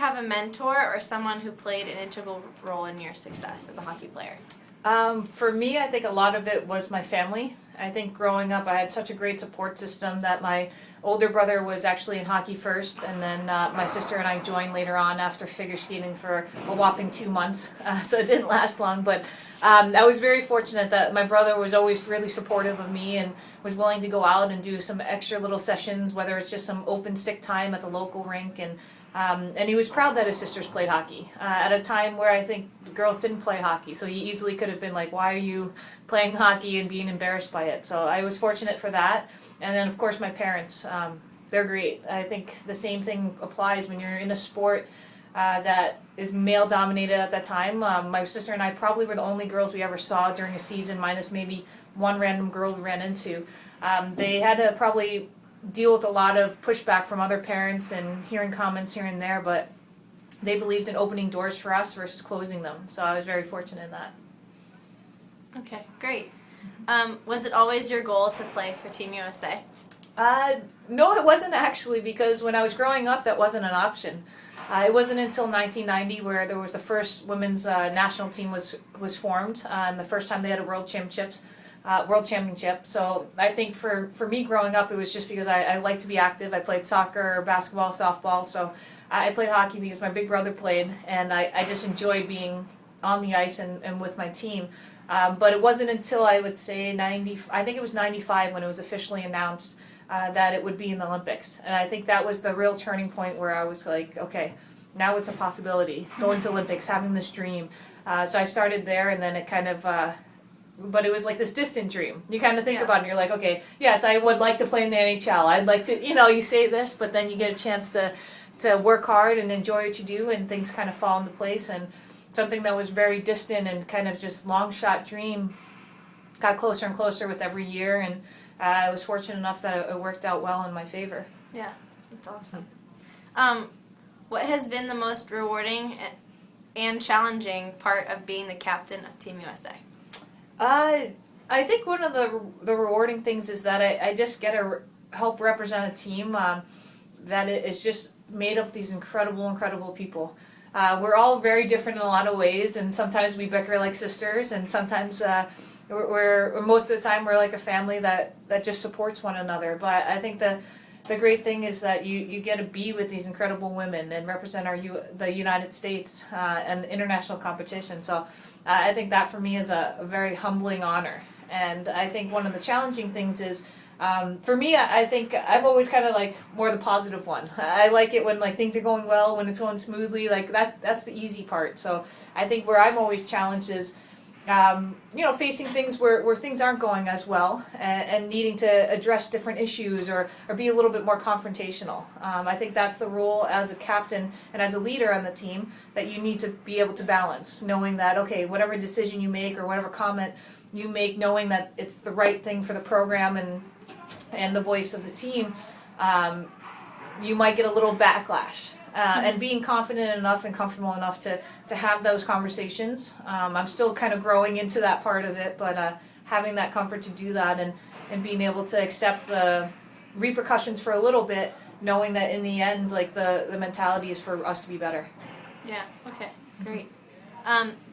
have a mentor or someone who played an integral role in your success as a hockey player? For me, I think a lot of it was my family. I think growing up, I had such a great support system that my older brother was actually in hockey first, and then my sister and I joined later on after figure skating for a whopping 2 months, so it didn't last long. But I was very fortunate that my brother was always really supportive of me and was willing to go out and do some extra little sessions, whether it's just some open stick time at the local rink, and he was proud that his sisters played hockey at a time where I think girls didn't play hockey. So he easily could have been like, why are you playing hockey and being embarrassed by it? So I was fortunate for that. And then, of course, my parents, they're great. I think the same thing applies when you're in a sport that is male-dominated at that time. My sister and I probably were the only girls we ever saw during a season, minus maybe one random girl we ran into. They had to probably deal with a lot of pushback from other parents and hearing comments here and there, but they believed in opening doors for us versus closing them. So I was very fortunate in that. Okay, great. Was it always your goal to play for Team USA? No, it wasn't actually, because when I was growing up, that wasn't an option. It wasn't until 1990 where there was the first women's national team was formed, and the first time they had a world championship. So I think for me growing up, it was just because I like to be active. I played soccer, basketball, softball. So I played hockey because my big brother played, and I just enjoyed being on the ice and with my team. But it wasn't until I would say I think it was 95 when it was officially announced that it would be in the Olympics. And I think that was the real turning point where I was like, okay, now it's a possibility, going to Olympics, having this dream. So I started there, and then it kind of, but it was like this distant dream. You kind of think about it, and you're like, okay, yes, I would like to play in the NHL. I'd like to, you say this, but then you get a chance to work hard and enjoy what you do, and things kind of fall into place. And something that was very distant and kind of just long shot dream got closer and closer with every year, and I was fortunate enough that it worked out well in my favor. Yeah, that's awesome. What has been the most rewarding and challenging part of being the captain of Team USA? I think one of the rewarding things is that I just get to help represent a team that is just made up of these incredible people. We're all very different in a lot of ways, and sometimes we bicker like sisters, and sometimes most of the time we're like a family that just supports one another. But I think the great thing is that you get to be with these incredible women and represent the United States and international competition. So I think that for me is a very humbling honor. And I think one of the challenging things is, for me, I think I'm always kind of like more the positive one. I like it when like things are going well, when it's going smoothly. Like that's the easy part. So I think where I'm always challenged is, facing things where things aren't going as well, and needing to address different issues or be a little bit more confrontational. I think that's the role as a captain and as a leader on the team, that you need to be able to balance, knowing that, okay, whatever decision you make or whatever comment you make, knowing that it's the right thing for the program and the voice of the team, you might get a little backlash. And being confident enough and comfortable enough to have those conversations. I'm still kind of growing into that part of it, but having that comfort to do that and being able to accept the repercussions for a little bit, knowing that in the end, like the mentality is for us to be better. Yeah, okay, great.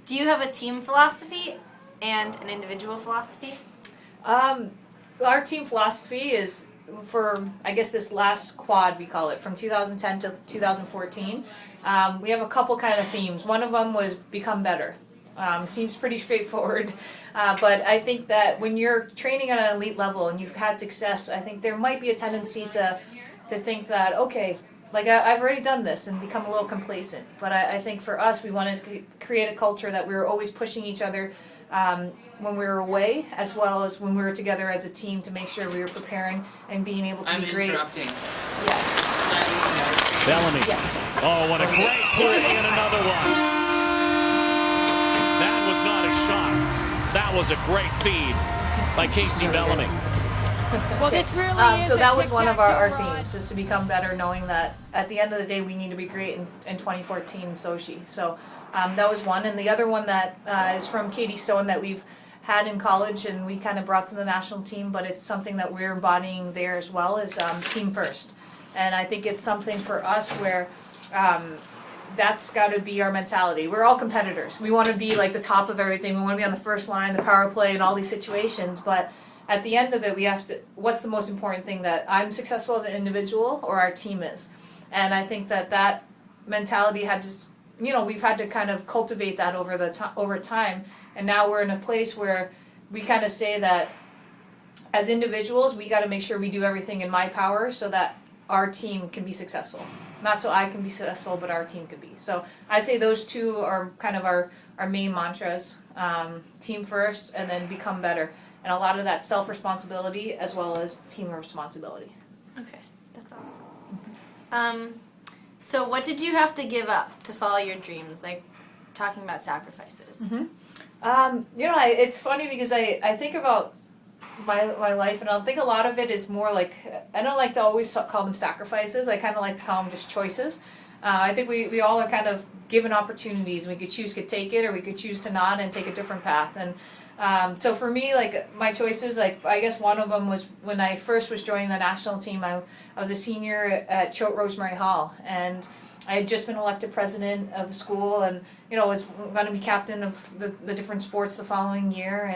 Do you have a team philosophy and an individual philosophy? Our team philosophy is, for I guess this last quad we call it, from 2010 to 2014, we have a couple kind of themes. One of them was become better. Seems pretty straightforward, but I think that when you're training at an elite level and you've had success, I think there might be a tendency to think that, okay, like I've already done this, and become a little complacent. But I think for us, we wanted to create a culture that we were always pushing each other when we were away, as well as when we were together as a team, to make sure we were preparing and being able to be great. I'm interrupting. Yes. Bellamy. Yes. Oh, what a great play, and another one. That was not a shot. That was a great feed by Casey Bellamy. Well, this really is so that was one of our tic-tac-toe themes, is to become better, knowing that at the end of the day we need to be great in 2014 Sochi. So that was one. And the other one that is from Katie Stone that we've had in college and we kind of brought to the national team, but it's something that we're embodying there as well, is team first. And I think it's something for us where that's got to be our mentality. We're all competitors. We want to be like the top of everything. We want to be on the first line, the power play, and all these situations. But at the end of it, we have to. What's the most important thing, that I'm successful as an individual or our team is? And I think that mentality had to, we've had to kind of cultivate that over time. And now we're in a place where we kind of say that as individuals, we got to make sure we do everything in my power so that our team can be successful. Not so I can be successful, but our team can be. So I'd say those two are kind of our main mantras. Team first, and then become better. And a lot of that self-responsibility as well as team responsibility. Okay, that's awesome. So what did you have to give up to follow your dreams? Like, talking about sacrifices. Mm-hmm. It's funny because I think about my life, and I think a lot of it is more like, I don't like to always call them sacrifices. I kind of like to call them just choices. I think we all are kind of given opportunities. We could choose to take it, or we could choose to not and take a different path. And so for me, like, my choices, like, I guess one of them was when I first was joining the national team. I was a senior at Choate Rosemary Hall, and I had just been elected president of the school, and was going to be captain of the different sports the following year.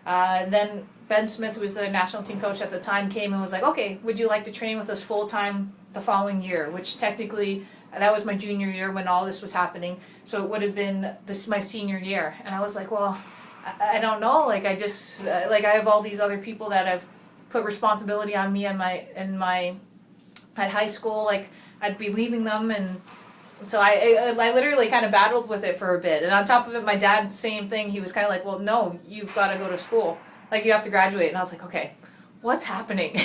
And then Ben Smith, who was the national team coach at the time, came and was like, okay, would you like to train with us full-time the following year? Which technically, that was my junior year when all this was happening. So it would have been my senior year. And I was like, well, I don't know. Like, I just, I have all these other people that have put responsibility on me at high school. Like, I'd be leaving them, and so I literally kind of battled with it for a bit. And on top of it, my dad, same thing. He was kind of like, well, no, you've got to go to school. Like, you have to graduate. And I was like, okay, what's happening?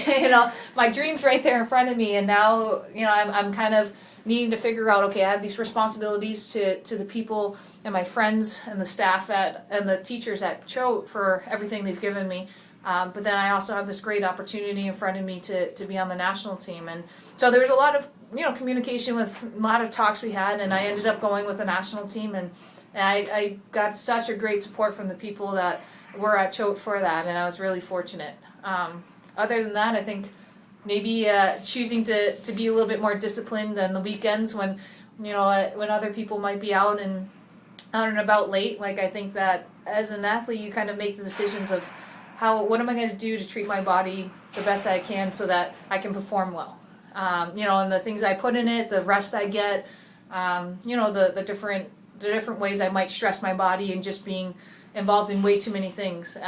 My dream's right there in front of me. And now, I'm kind of needing to figure out, okay, I have these responsibilities to the people and my friends and the staff and the teachers at Choate for everything they've given me. But then I also have this great opportunity in front of me to be on the national team. And so there was a lot of, communication with a lot of talks we had, and I ended up going with the national team, and I got such a great support from the people that were at Choate for that, and I was really fortunate. Other than that, I think maybe choosing to be a little bit more disciplined on the weekends when, when other people might be out and about late. Like, I think that as an athlete, you kind of make the decisions of what am I going to do to treat my body the best I can so that I can perform well. And the things I put in it, the rest I get, the different ways I might stress my body and just being involved in way too many things.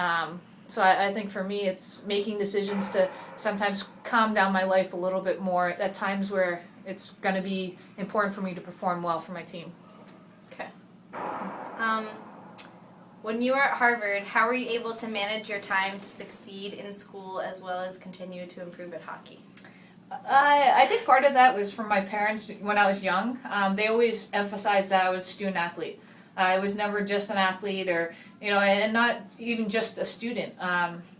So I think for me, it's making decisions to sometimes calm down my life a little bit more at times where it's going to be important for me to perform well for my team. Okay. When you were at Harvard, how were you able to manage your time to succeed in school as well as continue to improve at hockey? I think part of that was from my parents when I was young. They always emphasized that I was a student athlete. I was never just an athlete and not even just a student,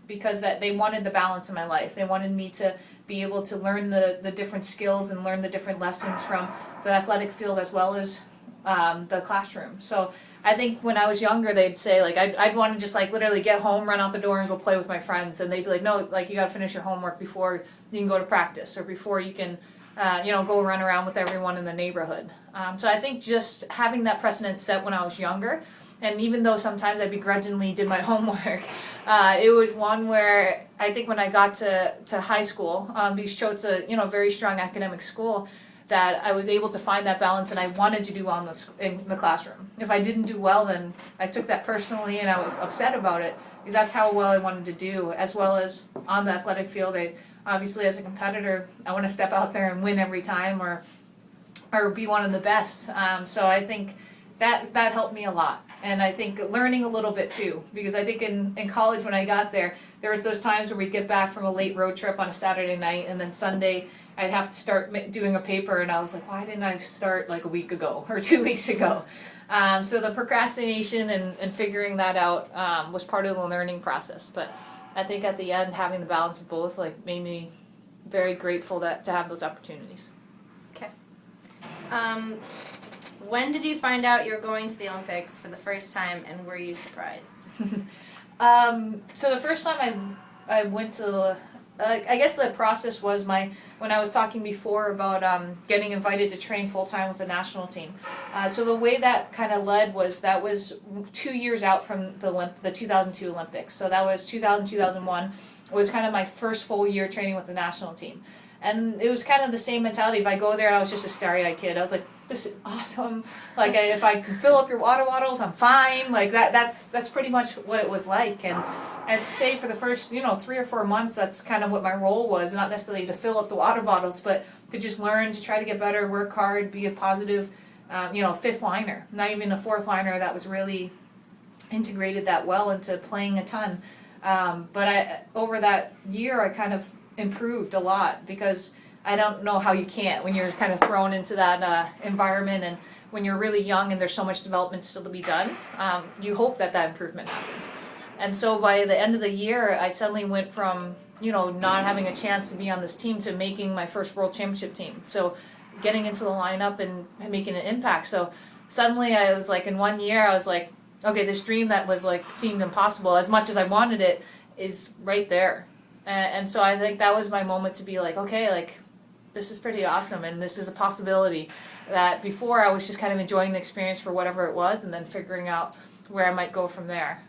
because that they wanted the balance in my life. They wanted me to be able to learn the different skills and learn the different lessons from the athletic field as well as the classroom. So I think when I was younger, they'd say, like, I'd want to just, like, literally get home, run out the door, and go play with my friends. And they'd be like, no, like, you got to finish your homework before you can go to practice or before you can, go run around with everyone in the neighborhood. So I think just having that precedent set when I was younger, and even though sometimes I begrudgingly did my homework, it was one where I think when I got to high school, because Choate's a, very strong academic school, that I was able to find that balance, and I wanted to do well in the classroom. If I didn't do well, then I took that personally, and I was upset about it, because that's how well I wanted to do, as well as on the athletic field. Obviously, as a competitor, I want to step out there and win every time, or be one of the best. So I think that helped me a lot. And I think learning a little bit too, because I think in college when I got there was those times where we'd get back from a late road trip on a Saturday night, and then Sunday I'd have to start doing a paper, and I was like, why didn't I start like a week ago or 2 weeks ago? So the procrastination and figuring that out was part of the learning process. But I think at the end, having the balance of both made me very grateful to have those opportunities. Okay. When did you find out you were going to the Olympics for the first time, and were you surprised? So the first time I went to I guess the process was when I was talking before about getting invited to train full time with the national team. So the way that kind of led was that was 2 years out from the 2002 Olympics. So that was 2001 was kind of my first full year training with the national team. And it was kind of the same mentality. If I go there, I was just a starry-eyed kid. I was like, this is awesome. Like, if I can fill up your water bottles, I'm fine. Like, that's pretty much what it was like. And I'd say for the first, 3 or 4 months, that's kind of what my role was. Not necessarily to fill up the water bottles, but to just learn, to try to get better, work hard, be a positive, fifth liner. Not even a fourth liner that was really integrated that well into playing a ton. But over that year, I kind of improved a lot, because I don't know how you can't when you're kind of thrown into that environment, and when you're really young and there's so much development still to be done. You hope that improvement happens. And so by the end of the year, I suddenly went from not having a chance to be on this team to making my first world championship team. So getting into the lineup and making an impact. So suddenly I was like, in 1 year I was like, okay, this dream that was like seemed impossible, as much as I wanted it, is right there. And so I think that was my moment to be like, okay, like, this is pretty awesome, and this is a possibility. That before I was just kind of enjoying the experience for whatever it was, and then figuring out where I might go from there.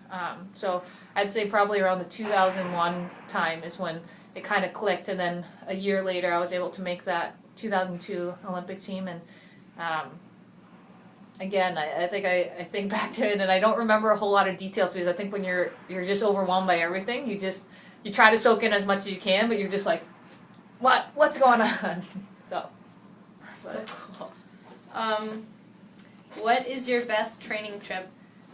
So I'd say probably around the 2001 time is when it kind of clicked, and then a year later I was able to make that 2002 Olympic team. And again, I think back to it, and I don't remember a whole lot of details, because I think when you're just overwhelmed by everything, you try to soak in as much as you can, but you're just like, what's going on? So cool. What is your best training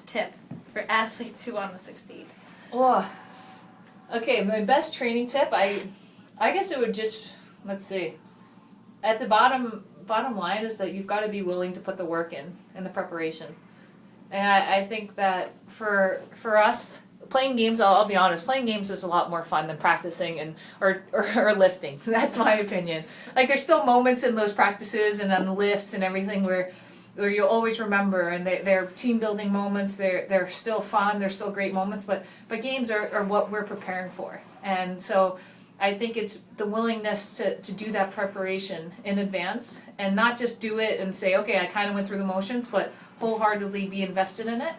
tip for athletes who want to succeed? Oh, okay, my best training tip, I guess it would just, let's see, at the bottom line is that you've got to be willing to put the work in and the preparation. And I think that for us, playing games, I'll be honest, playing games is a lot more fun than practicing or lifting. That's my opinion. Like, there's still moments in those practices and on the lifts and everything where you'll always remember, and they're team building moments. They're still fun. They're still great moments. But games are what we're preparing for. And so I think it's the willingness to do that preparation in advance, and not just do it and say, okay, I kind of went through the motions, but wholeheartedly be invested in it.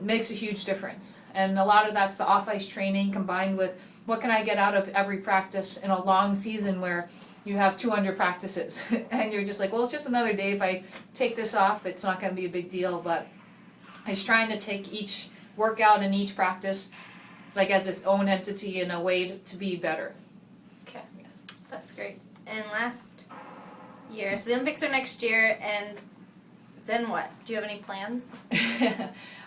Makes a huge difference. And a lot of that's the off-ice training combined with what can I get out of every practice in a long season where you have 200 practices and you're just like, well, it's just another day. If I take this off, it's not going to be a big deal. But it's trying to take each workout and each practice like as its own entity in a way to be better. Okay, that's great. And last year, so the Olympics are next year, and then what? Do you have any plans?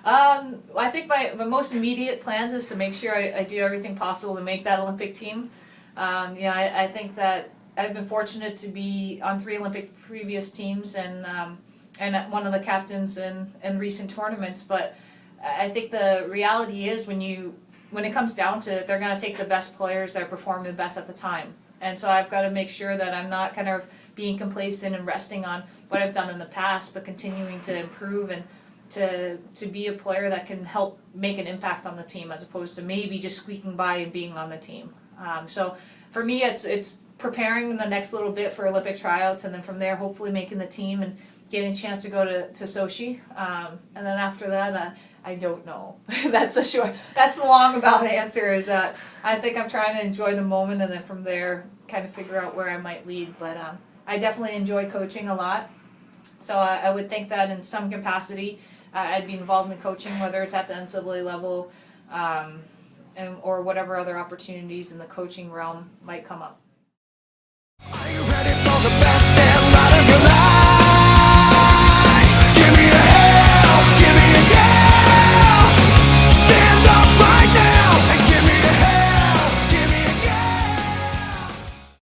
I think my most immediate plans is to make sure I do everything possible to make that Olympic team. I think that I've been fortunate to be on 3 Olympic previous teams and one of the captains in recent tournaments. But I think the reality is when it comes down to it, they're going to take the best players that are performing the best at the time. And so I've got to make sure that I'm not kind of being complacent and resting on what I've done in the past, but continuing to improve and to be a player that can help make an impact on the team, as opposed to maybe just squeaking by and being on the team. So for me, it's preparing the next little bit for Olympic tryouts, and then from there, hopefully making the team and getting a chance to go to Sochi. And then after that, I don't know. That's the long about answer, is that I think I'm trying to enjoy the moment, and then from there kind of figure out where I might lead. But I definitely enjoy coaching a lot. So I would think that in some capacity I'd be involved in coaching, whether it's at the NCAA level or whatever other opportunities in the coaching realm might come up.